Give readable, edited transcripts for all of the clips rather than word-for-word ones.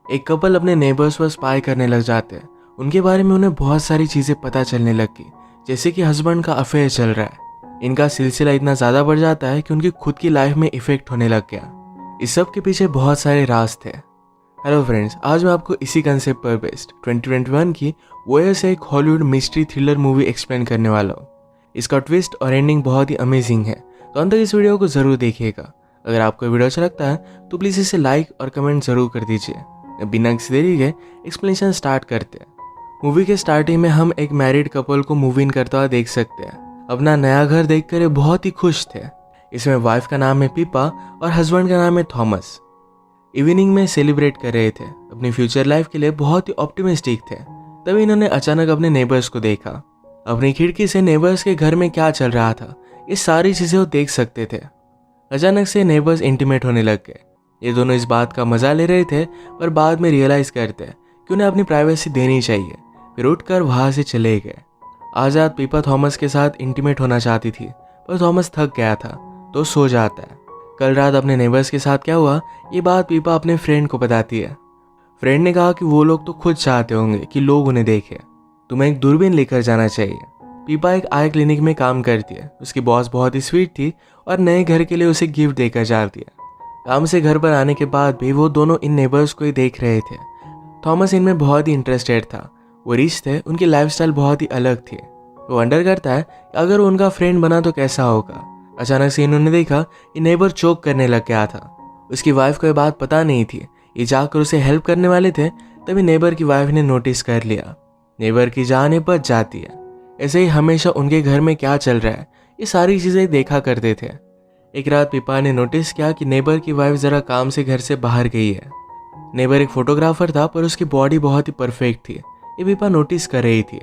एक कपल अपने नेबर्स पर स्पाई करने लग जाते हैं। उनके बारे में उन्हें बहुत सारी चीज़ें पता चलने लगी, जैसे कि हस्बैंड का अफेयर चल रहा है। इनका सिलसिला इतना ज़्यादा बढ़ जाता है कि उनकी खुद की लाइफ में इफेक्ट होने लग गया। इस सब के पीछे बहुत सारे राज थे। हेलो फ्रेंड्स, आज मैं आपको इसी कंसेप्ट पर बेस्ड 2021 की वोयर से एक Hollywood mystery thriller movie explain करने वाला हूँ। इसका ट्विस्ट और एंडिंग बहुत ही अमेजिंग है, तो अंत तक इस वीडियो को ज़रूर देखिएगा। अगर आपको वीडियो अच्छा लगता है तो प्लीज़ इसे लाइक और कमेंट ज़रूर कर दीजिए। बिना किसी देरी के एक्सप्लेनेशन स्टार्ट करते हैं। मूवी के स्टार्टिंग में हम एक मैरिड कपल को मूव इन करता हुआ देख सकते हैं। अपना नया घर देखकर ये बहुत ही खुश थे। इसमें वाइफ का नाम है पीपा और हस्बैंड का नाम है थॉमस। इवनिंग में सेलिब्रेट कर रहे थे, अपनी फ्यूचर लाइफ के लिए बहुत ही ऑप्टिमिस्टिक थे। तभी इन्होंने अचानक अपने नेबर्स को देखा। अपनी खिड़की से नेबर्स के घर में क्या चल रहा था, ये सारी चीज़ें वो देख सकते थे। अचानक से नेबर्स इंटीमेट होने लग गए। ये दोनों इस बात का मजा ले रहे थे, पर बाद में रियलाइज करते कि उन्हें अपनी प्राइवेसी देनी चाहिए। फिर उठकर वहां से चले गए। आज रात पीपा थॉमस के साथ इंटीमेट होना चाहती थी, पर थॉमस थक गया था तो सो जाता है। कल रात अपने नेबर्स के साथ क्या हुआ, ये बात पीपा अपने फ्रेंड को बताती है। फ्रेंड ने कहा कि वो लोग तो खुद चाहते होंगे कि लोग उन्हें देखें, तुम्हें एक दूरबीन लेकर जाना चाहिए। पीपा एक आई क्लिनिक में काम करती है। उसकी बॉस बहुत ही स्वीट थी और नए घर के लिए उसे गिफ्ट देकर जाती है। काम से घर पर आने के बाद भी वो दोनों इन नेबर्स को ही देख रहे थे। थॉमस इनमें बहुत ही इंटरेस्टेड था। वो रिच थे, उनकी लाइफस्टाइल बहुत ही अलग थी। वो वंडर करता है कि अगर वो उनका फ्रेंड बना तो कैसा होगा। अचानक से इन्होंने देखा कि नेबर चोक करने लग गया था। उसकी वाइफ को ये बात पता नहीं थी। ये जाकर उसे हेल्प करने वाले थे, तभी नेबर की वाइफ ने नोटिस कर लिया। नेबर की जान बच जाती है। ऐसे ही हमेशा उनके घर में क्या चल रहा है, ये सारी चीज़ें देखा करते थे। एक रात पीपा ने नोटिस किया कि नेबर की वाइफ ज़रा काम से घर से बाहर गई है। नेबर एक फोटोग्राफर था, पर उसकी बॉडी बहुत ही परफेक्ट थी। ये पीपा नोटिस कर रही थी।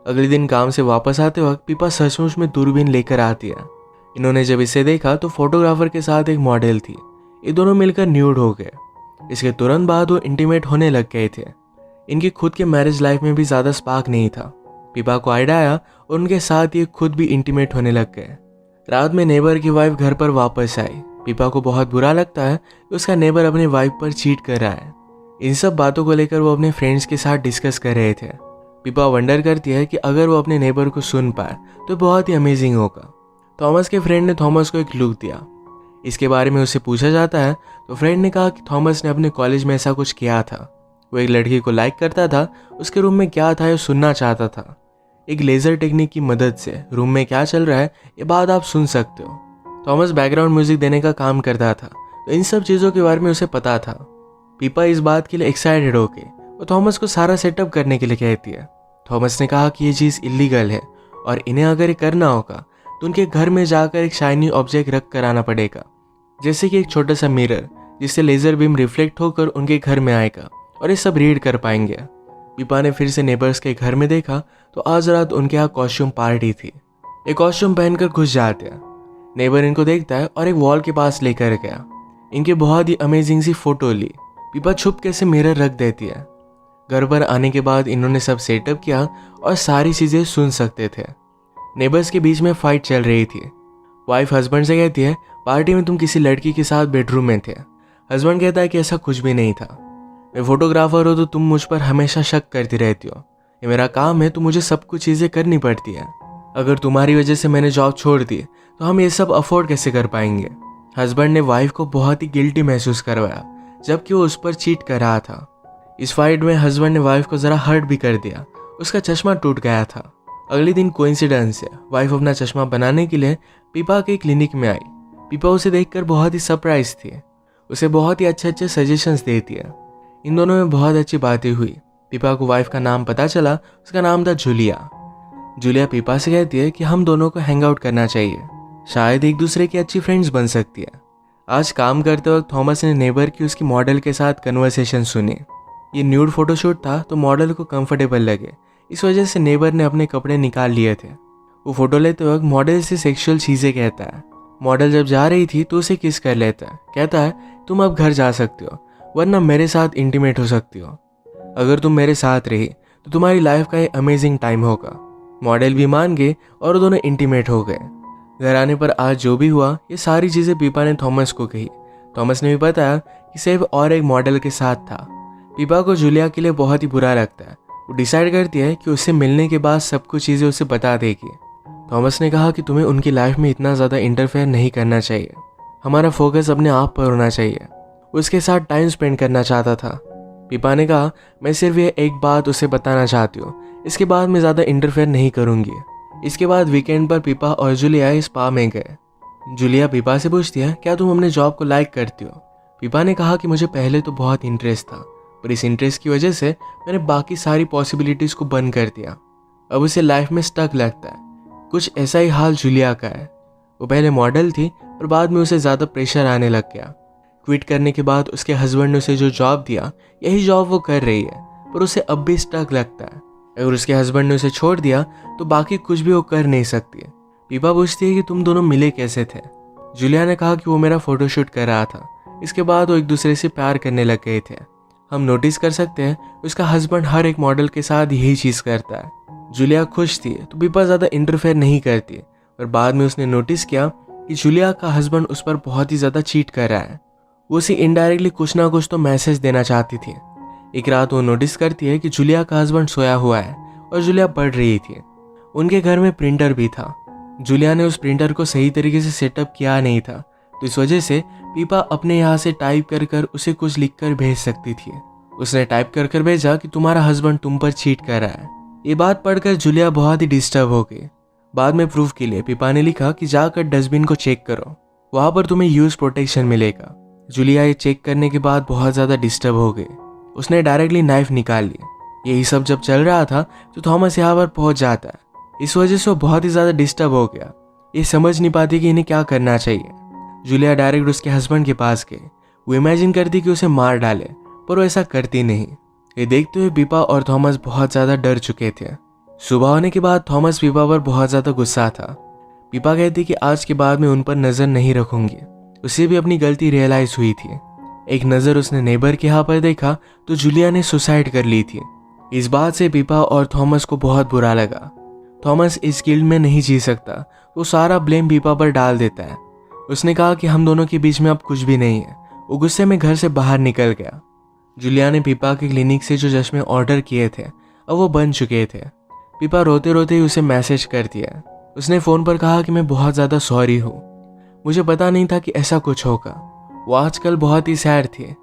अगले दिन काम से वापस आते वक्त पीपा सचमुच में दूरबीन लेकर आती है। इन्होंने जब इसे देखा तो फोटोग्राफर के साथ एक मॉडल थी। ये दोनों मिलकर न्यूड हो गए। इसके तुरंत बाद वो इंटीमेट होने लग गए थे। इनकी खुद के मैरिज लाइफ में भी ज़्यादा स्पार्क नहीं था। पीपा को आइडिया आया और उनके साथ ये खुद भी इंटीमेट होने लग गए। रात में नेबर की वाइफ घर पर वापस आई। पीपा को बहुत बुरा लगता है कि उसका नेबर अपनी वाइफ पर चीट कर रहा है। इन सब बातों को लेकर वो अपने फ्रेंड्स के साथ डिस्कस कर रहे थे। पीपा वंडर करती है कि अगर वो अपने नेबर को सुन पाए तो बहुत ही अमेजिंग होगा। थॉमस के फ्रेंड ने थॉमस को एक लुक दिया। इसके बारे में उससे पूछा जाता है तो फ्रेंड ने कहा कि थॉमस ने अपने कॉलेज में ऐसा कुछ किया था। वो एक लड़की को लाइक करता था, उसके रूम में क्या था ये सुनना चाहता था। एक लेज़र टेक्निक की मदद से रूम में क्या चल रहा है ये बात आप सुन सकते हो। थॉमस बैकग्राउंड म्यूजिक देने का काम करता था, तो इन सब चीज़ों के बारे में उसे पता था। पीपा इस बात के लिए एक्साइटेड होके वो थॉमस को सारा सेटअप करने के लिए कहती है। थॉमस ने कहा कि ये चीज़ इलीगल है और इन्हें अगर ये करना होगा तो उनके घर में जाकर एक शाइनी ऑब्जेक्ट रख कर आना पड़ेगा, जैसे कि एक छोटा सा मिरर, जिससे लेज़र बीम रिफ्लेक्ट होकर उनके घर में आएगा और ये सब रीड कर पाएंगे। पीपा ने फिर से नेबर्स के घर में देखा तो आज रात उनके यहाँ कॉस्ट्यूम पार्टी थी। एक कॉस्ट्यूम पहनकर घुस जाते हैं। नेबर इनको देखता है और एक वॉल के पास लेकर गया। इनकी बहुत ही अमेजिंग सी फोटो ली। पीपा छुप के से मिरर रख देती है। घर पर आने के बाद इन्होंने सब सेटअप किया और सारी चीज़ें सुन सकते थे। नेबर्स के बीच में फाइट चल रही थी। वाइफ हस्बैंड से कहती है, पार्टी में तुम किसी लड़की के साथ बेडरूम में थे। हस्बैंड कहता है कि ऐसा कुछ भी नहीं था। मैं फोटोग्राफर हूँ तो तुम मुझ पर हमेशा शक करती रहती हो। ये मेरा काम है तो मुझे सब कुछ चीज़ें करनी पड़ती है। अगर तुम्हारी वजह से मैंने जॉब छोड़ दी तो हम ये सब अफोर्ड कैसे कर पाएंगे। हस्बैंड ने वाइफ को बहुत ही गिल्टी महसूस करवाया, जबकि वो उस पर चीट कर रहा था। इस फाइट में हस्बैंड ने वाइफ को ज़रा हर्ट भी कर दिया। उसका चश्मा टूट गया था। अगले दिन कोइंसिडेंस से वाइफ अपना चश्मा बनाने के लिए पीपा के क्लिनिक में आई। पीपा उसे देखकर बहुत ही सरप्राइज थी। उसे बहुत ही अच्छे अच्छे सजेशंस देती है। इन दोनों में बहुत अच्छी बातें हुई। पीपा को वाइफ का नाम पता चला, उसका नाम था जूलिया। जूलिया पीपा से कहती है कि हम दोनों को हैंग आउट करना चाहिए, शायद एक दूसरे की अच्छी फ्रेंड्स बन सकती है। आज काम करते वक्त थॉमस ने नेबर की उसकी मॉडल के साथ कन्वर्सेशन सुनी। ये न्यूड फोटोशूट था तो मॉडल को कंफर्टेबल लगे, इस वजह से नेबर ने अपने कपड़े निकाल लिए थे। वो फोटो लेते वक्त मॉडल से सेक्सुअल चीज़ें कहता है। मॉडल जब जा रही थी तो उसे किस कर लेता है। कहता है, तुम अब घर जा सकती हो, वरना मेरे साथ इंटीमेट हो सकती हो। अगर तुम मेरे साथ रही तो तुम्हारी लाइफ का ये अमेजिंग टाइम होगा। मॉडल भी मान गए और दोनों इंटीमेट हो गए। घर आने पर आज जो भी हुआ ये सारी चीज़ें पीपा ने थॉमस को कही। थॉमस ने भी बताया कि सेब और एक मॉडल के साथ था। पीपा को जूलिया के लिए बहुत ही बुरा लगता है। वो डिसाइड करती है कि उससे मिलने के बाद सब कुछ चीज़ें उसे बता देगी। थॉमस ने कहा कि तुम्हें उनकी लाइफ में इतना ज़्यादा इंटरफेयर नहीं करना चाहिए, हमारा फोकस अपने आप पर होना चाहिए। उसके साथ टाइम स्पेंड करना चाहता था। पीपा ने कहा, मैं सिर्फ ये एक बात उसे बताना चाहती हूँ, इसके बाद मैं ज़्यादा इंटरफेयर नहीं करूँगी। इसके बाद वीकेंड पर पीपा और जूलिया स्पा में गए। जूलिया पीपा से पूछती है, क्या तुम अपने जॉब को लाइक करती हो? पीपा ने कहा कि मुझे पहले तो बहुत इंटरेस्ट था, पर इस इंटरेस्ट की वजह से मैंने बाकी सारी पॉसिबिलिटीज़ को बंद कर दिया। अब उसे लाइफ में स्टक लगता है। कुछ ऐसा ही हाल जूलिया का है। वो पहले मॉडल थी, पर बाद में उसे ज़्यादा प्रेशर आने लग गया। क्विट करने के बाद उसके हस्बैंड ने उसे जो जॉब दिया, यही जॉब वो कर रही है, पर उसे अब भी स्टक लगता है। अगर उसके हस्बैंड ने उसे छोड़ दिया तो बाकी कुछ भी वो कर नहीं सकती। पीपा पूछती है कि तुम दोनों मिले कैसे थे? जूलिया ने कहा कि वो मेरा फोटोशूट कर रहा था, इसके बाद वो एक दूसरे से प्यार करने लग गए थे। हम नोटिस कर सकते हैं उसका हस्बैंड हर एक मॉडल के साथ यही चीज़ करता है। जूलिया खुश थी तो पीपा ज़्यादा इंटरफेयर नहीं करती, पर बाद में उसने नोटिस किया कि जूलिया का हस्बैंड उस पर बहुत ही ज़्यादा चीट कर रहा है। वो उसे इनडायरेक्टली कुछ ना कुछ तो मैसेज देना चाहती थी। एक रात वो नोटिस करती है कि जूलिया का हस्बैंड सोया हुआ है और जूलिया पढ़ रही थी। उनके घर में प्रिंटर भी था। जूलिया ने उस प्रिंटर को सही तरीके से सेटअप किया नहीं था, तो इस वजह से पीपा अपने यहाँ से टाइप कर कर उसे कुछ लिख कर भेज सकती थी। उसने टाइप कर कर भेजा कि तुम्हारा हस्बैंड तुम पर चीट कर रहा है। ये बात पढ़कर जूलिया बहुत ही डिस्टर्ब हो गई। बाद में प्रूफ के लिए पीपा ने लिखा कि जाकर डस्टबिन को चेक करो, वहाँ पर तुम्हें यूज प्रोटेक्शन मिलेगा। जूलिया ये चेक करने के बाद बहुत ज़्यादा डिस्टर्ब हो गई। उसने डायरेक्टली नाइफ निकाल ली। यही सब जब चल रहा था तो थॉमस यहाँ पर पहुँच जाता है। इस वजह से वो बहुत ही ज़्यादा डिस्टर्ब हो गया। ये समझ नहीं पाती कि इन्हें क्या करना चाहिए। जूलिया डायरेक्ट उसके हस्बैंड के पास गई। वो इमेजिन करती कि उसे मार डाले, पर वो ऐसा करती नहीं। ये देखते हुए पीपा और थॉमस बहुत ज़्यादा डर चुके थे। सुबह होने के बाद थॉमस पीपा पर बहुत ज़्यादा गुस्सा था। पीपा कहती कि आज के बाद मैं उन पर नज़र नहीं रखूंगी। उसे भी अपनी गलती रियलाइज हुई थी। एक नज़र उसने नेबर के यहाँ पर देखा तो जूलिया ने सुसाइड कर ली थी। इस बात से पीपा और थॉमस को बहुत बुरा लगा। थॉमस इस गिल्ड में नहीं जी सकता, वो सारा ब्लेम पीपा पर डाल देता है। उसने कहा कि हम दोनों के बीच में अब कुछ भी नहीं है। वो गुस्से में घर से बाहर निकल गया। जूलिया ने पीपा के क्लिनिक से जो चश्मे ऑर्डर किए थे अब वो बन चुके थे। पीपा रोते रोते ही उसे मैसेज कर दिया। उसने फ़ोन पर कहा कि मैं बहुत ज़्यादा सॉरी हूँ, मुझे पता नहीं था कि ऐसा कुछ होगा। वो आजकल बहुत ही सैड थी।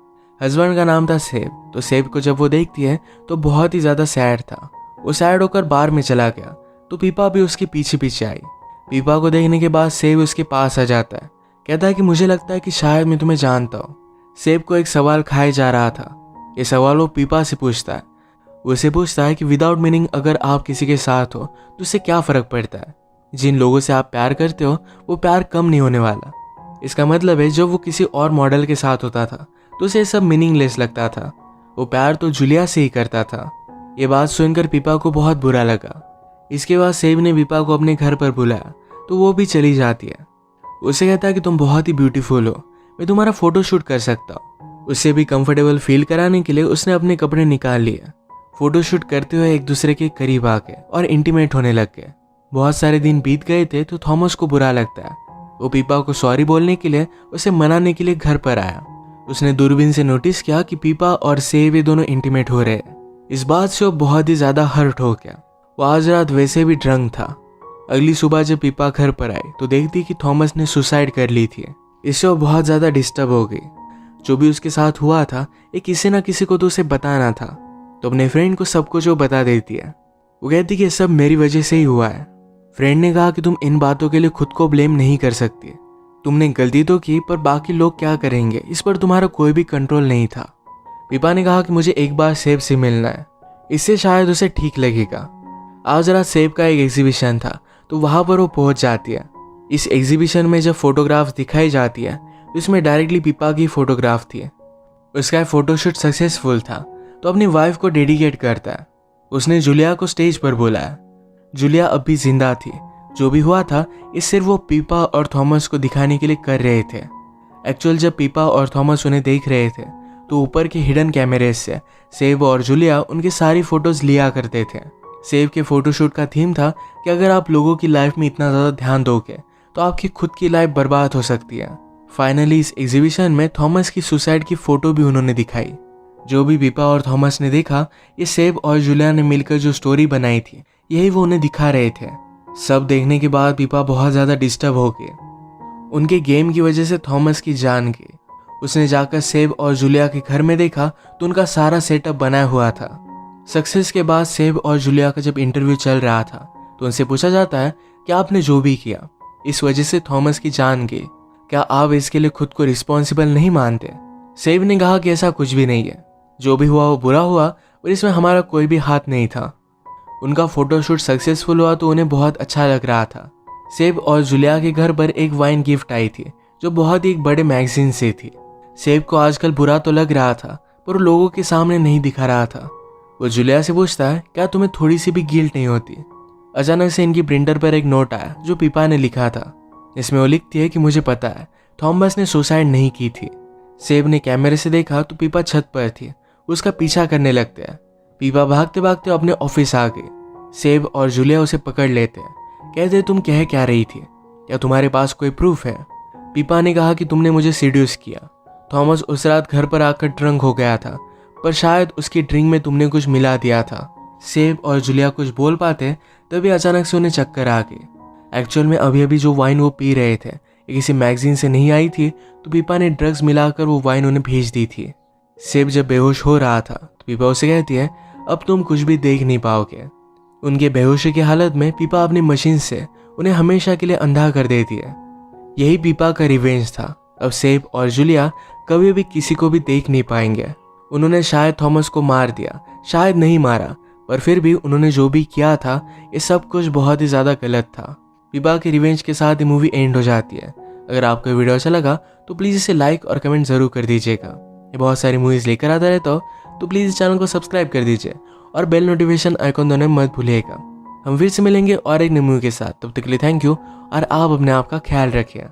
हस्बैंड का नाम था सेब, तो सेब को जब वो देखती है तो बहुत ही ज़्यादा सैड था। वो सैड होकर बार में चला गया तो पीपा भी उसके पीछे पीछे आई। पीपा को देखने के बाद सेब उसके पास आ जाता है। कहता है कि मुझे लगता है कि शायद मैं तुम्हें जानता हूँ। सेब को एक सवाल खाए जा रहा था। ये सवाल वो पीपा से पूछता है। वो उसे पूछता है कि विदाउट मीनिंग अगर आप किसी के साथ हो तो उससे क्या फ़र्क पड़ता है? जिन लोगों से आप प्यार करते हो वो प्यार कम नहीं होने वाला। इसका मतलब है जब वो किसी और मॉडल के साथ होता था तो उसे सब मीनिंगलेस लगता था। वो प्यार तो जूलिया से ही करता था। ये बात सुनकर पीपा को बहुत बुरा लगा। इसके बाद सेब ने पीपा को अपने घर पर बुलाया तो वो भी चली जाती है। उसे कहता है कि तुम बहुत ही ब्यूटीफुल हो, मैं तुम्हारा फोटो शूट कर सकता हूँ। उससे भी कंफर्टेबल फील कराने के लिए उसने अपने कपड़े निकाल लिए। फोटो शूट करते हुए एक दूसरे के करीब आ गए और इंटीमेट होने लग गए। बहुत सारे दिन बीत गए थे तो थॉमस को बुरा लगता है। वो पीपा को सॉरी बोलने के लिए उसे मनाने के लिए घर पर आया। उसने दूरबीन से नोटिस किया कि पीपा और सेब ये दोनों इंटीमेट हो रहे हैं। इस बात से वो बहुत ही ज़्यादा हर्ट हो गया। वो आज रात वैसे भी ड्रंक था। अगली सुबह जब पीपा घर पर आई तो देखती कि थॉमस ने सुसाइड कर ली थी। इससे वो बहुत ज़्यादा डिस्टर्ब हो गई। जो भी उसके साथ हुआ था ये किसी ना किसी को तो उसे बताना था, तो अपने फ्रेंड को सब कुछ वो बता देती है। वो कहती कि ये सब मेरी वजह से ही हुआ है। फ्रेंड ने कहा कि तुम इन बातों के लिए खुद को ब्लेम नहीं कर सकती। तुमने गलती तो की, पर बाकी लोग क्या करेंगे इस पर तुम्हारा कोई भी कंट्रोल नहीं था। पीपा ने कहा कि मुझे एक बार सेब से मिलना है, इससे शायद उसे ठीक लगेगा। आज रात सेब का एक एग्जीबिशन था तो वहाँ पर वो पहुँच जाती है। इस एग्जीबिशन में जब फोटोग्राफ्स दिखाई जाती है तो इसमें डायरेक्टली पीपा की फोटोग्राफ थी। उसका फोटोशूट सक्सेसफुल था तो अपनी वाइफ को डेडिकेट करता है। उसने जूलिया को स्टेज पर बुलाया। जूलिया अब भी जिंदा थी। जो भी हुआ था ये सिर्फ वो पीपा और थॉमस को दिखाने के लिए कर रहे थे। एक्चुअल जब पीपा और थॉमस उन्हें देख रहे थे तो ऊपर के हिडन कैमरेज से सेब और जूलिया उनकी सारी फोटोज लिया करते थे। सेब के फोटोशूट का थीम था कि अगर आप लोगों की लाइफ में इतना ज़्यादा ध्यान दोगे तो आपकी खुद की लाइफ बर्बाद हो सकती है। फाइनली इस एग्जीबिशन में थॉमस की सुसाइड की फ़ोटो भी उन्होंने दिखाई। जो भी पीपा और थॉमस ने देखा, ये सेब और जूलिया ने मिलकर जो स्टोरी बनाई थी, यही वो उन्हें दिखा रहे थे। सब देखने के बाद पीपा बहुत ज़्यादा डिस्टर्ब हो गए। उनके गेम की वजह से थॉमस की जान गई। उसने जाकर सेब और जूलिया के घर में देखा तो उनका सारा सेटअप बनाया हुआ था। सक्सेस के बाद सेब और जूलिया का जब इंटरव्यू चल रहा था तो उनसे पूछा जाता है कि आपने जो भी किया, इस वजह से थॉमस की जान गई, क्या आप इसके लिए खुद को रिस्पॉन्सिबल नहीं मानते? सेब ने कहा कि ऐसा कुछ भी नहीं है, जो भी हुआ वो बुरा हुआ और इसमें हमारा कोई भी हाथ नहीं था। उनका फोटोशूट सक्सेसफुल हुआ तो उन्हें बहुत अच्छा लग रहा था। सेब और जूलिया के घर पर एक वाइन गिफ्ट आई थी जो बहुत ही एक बड़े मैगजीन से थी। सेब को आजकल बुरा तो लग रहा था पर वो लोगों के सामने नहीं दिखा रहा था। वो जूलिया से पूछता है, क्या तुम्हें थोड़ी सी भी गिल्ट नहीं होती? अचानक से इनकी प्रिंटर पर एक नोट आया जो पीपा ने लिखा था। इसमें वो लिखती है कि मुझे पता है थॉमस ने सुसाइड नहीं की थी। सेब ने कैमरे से देखा तो पीपा छत पर थी, उसका पीछा करने लगते हैं। पीपा भागते भागते अपने ऑफिस आ गई। सेब और जूलिया उसे पकड़ लेते हैं, कहते तुम कह क्या रही थी, क्या तुम्हारे पास कोई प्रूफ है? पीपा ने कहा कि तुमने मुझे सीड्यूस किया। थॉमस उस रात घर पर आकर ड्रंक हो गया था, पर शायद उसकी ड्रिंक में तुमने कुछ मिला दिया था। सेब और जूलिया कुछ बोल पाते तभी अचानक से उन्हें चक्कर आ गई। एक्चुअल में अभी अभी जो वाइन वो पी रहे थे ये किसी मैगजीन से नहीं आई थी, तो पीपा ने ड्रग्स मिलाकर वो वाइन उन्हें भेज दी थी। सेब जब बेहोश हो रहा था तो पीपा उसे कहती है, अब तुम कुछ भी देख नहीं पाओगे। उनके बेहोशी की हालत में पीपा अपनी मशीन से उन्हें हमेशा के लिए अंधा कर देती है। यही पीपा का रिवेंज था। अब सेब और जूलिया कभी भी किसी को भी देख नहीं पाएंगे। उन्होंने शायद थॉमस को मार दिया, शायद नहीं मारा, पर फिर भी उन्होंने जो भी किया था ये सब कुछ बहुत ही ज़्यादा गलत था। पीपा के रिवेंज के साथ ये मूवी एंड हो जाती है। अगर आपको वीडियो अच्छा लगा तो प्लीज़ इसे लाइक और कमेंट ज़रूर कर दीजिएगा। ये बहुत सारी मूवीज़ लेकर आता रहता हो तो प्लीज़ इस चैनल को सब्सक्राइब कर दीजिए और बेल नोटिफिकेशन आइकॉन दोनों मत भूलिएगा। हम फिर से मिलेंगे और एक नई मूवी के साथ। तब तक के लिए थैंक यू और आप अपने आप का ख्याल रखिए।